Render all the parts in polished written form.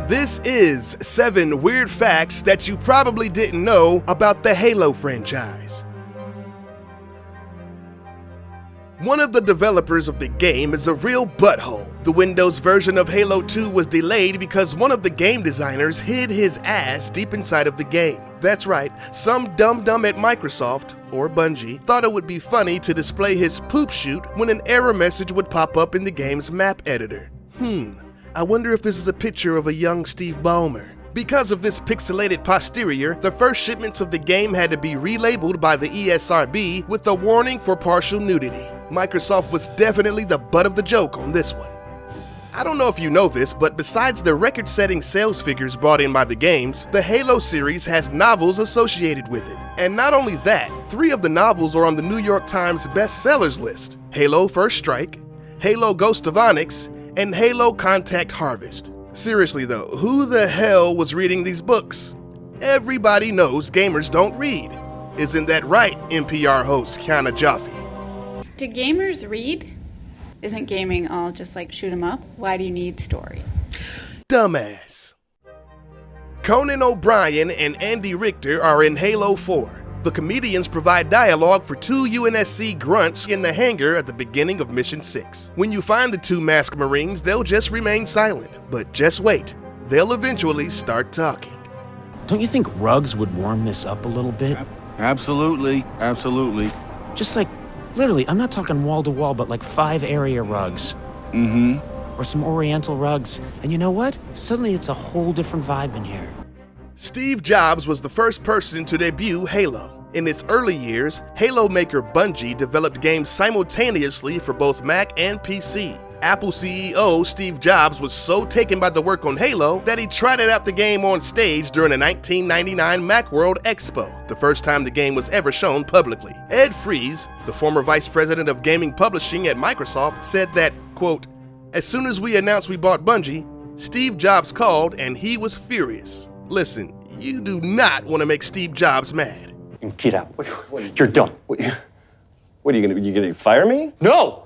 This is 7 weird facts that you probably didn't know about the Halo franchise. One of the developers of the game is a real butthole. The Windows version of Halo 2 was delayed because one of the game designers hid his ass deep inside of the game. That's right, some dum-dum at Microsoft, or Bungie, thought it would be funny to display his poop chute when an error message would pop up in the game's map editor. I wonder if this is a picture of a young Steve Ballmer. Because of this pixelated posterior, the first shipments of the game had to be relabeled by the ESRB with a warning for partial nudity. Microsoft was definitely the butt of the joke on this one. I don't know if you know this, but besides the record-setting sales figures brought in by the games, the Halo series has novels associated with it. And not only that, 3 of the novels are on the New York Times bestsellers list: Halo First Strike, Halo Ghost of Onyx, and Halo Contact Harvest. Seriously though, who the hell was reading these books? Everybody knows gamers don't read. Isn't that right, NPR host Kiana Jaffe? Do gamers read? Isn't gaming all just like shoot 'em up? Why do you need story? Dumbass. Conan O'Brien and Andy Richter are in Halo 4. The comedians provide dialogue for 2 UNSC grunts in the hangar at the beginning of Mission 6. When you find the 2 masked Marines, they'll just remain silent. But just wait, they'll eventually start talking. Don't you think rugs would warm this up a little bit? Absolutely, absolutely. Just like, literally, I'm not talking wall to wall, but like 5 area rugs. Or some oriental rugs. And you know what? Suddenly it's a whole different vibe in here. Steve Jobs was the first person to debut Halo. In its early years, Halo maker Bungie developed games simultaneously for both Mac and PC. Apple CEO Steve Jobs was so taken by the work on Halo that he tried out the game on stage during a 1999 Macworld Expo, the first time the game was ever shown publicly. Ed Fries, the former vice president of gaming publishing at Microsoft, said that, quote, "As soon as we announced we bought Bungie, Steve Jobs called and he was furious." Listen, you do not want to make Steve Jobs mad. Get out. You're done. What are you gonna fire me? No!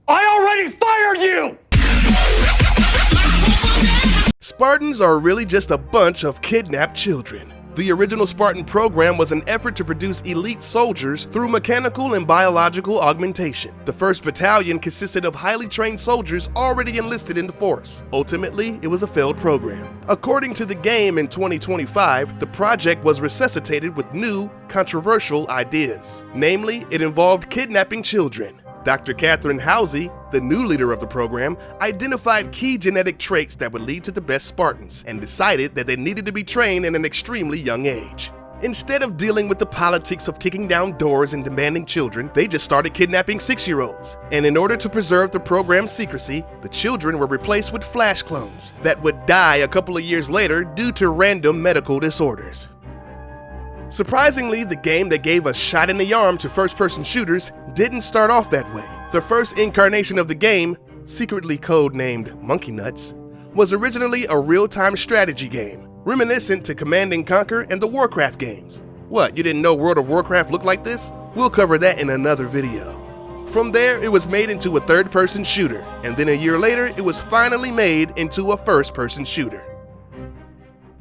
I already fired you! Spartans are really just a bunch of kidnapped children. The original Spartan program was an effort to produce elite soldiers through mechanical and biological augmentation. The 1st Battalion consisted of highly trained soldiers already enlisted in the force. Ultimately, it was a failed program. According to the game in 2025, the project was resuscitated with new, controversial ideas. Namely, it involved kidnapping children. Dr. Catherine Housey, the new leader of the program, identified key genetic traits that would lead to the best Spartans and decided that they needed to be trained at an extremely young age. Instead of dealing with the politics of kicking down doors and demanding children, they just started kidnapping 6-year-olds. And in order to preserve the program's secrecy, the children were replaced with flash clones that would die a couple of years later due to random medical disorders. Surprisingly, the game that gave a shot in the arm to first-person shooters didn't start off that way. The first incarnation of the game, secretly codenamed Monkey Nuts, was originally a real-time strategy game, reminiscent to Command & Conquer and the Warcraft games. What, you didn't know World of Warcraft looked like this? We'll cover that in another video. From there, it was made into a third-person shooter, and then a year later, it was finally made into a first-person shooter.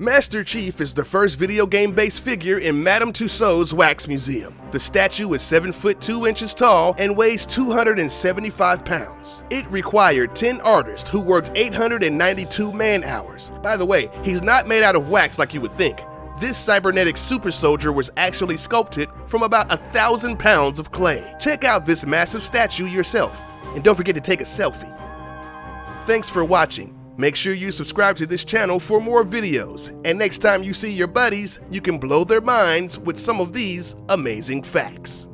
Master Chief is the first video game-based figure in Madame Tussauds Wax Museum. The statue is 7 foot 2 inches tall and weighs 275 pounds. It required 10 artists who worked 892 man-hours. By the way, he's not made out of wax like you would think. This cybernetic super soldier was actually sculpted from about 1,000 pounds of clay. Check out this massive statue yourself, and don't forget to take a selfie. Thanks for watching. Make sure you subscribe to this channel for more videos, and next time you see your buddies, you can blow their minds with some of these amazing facts.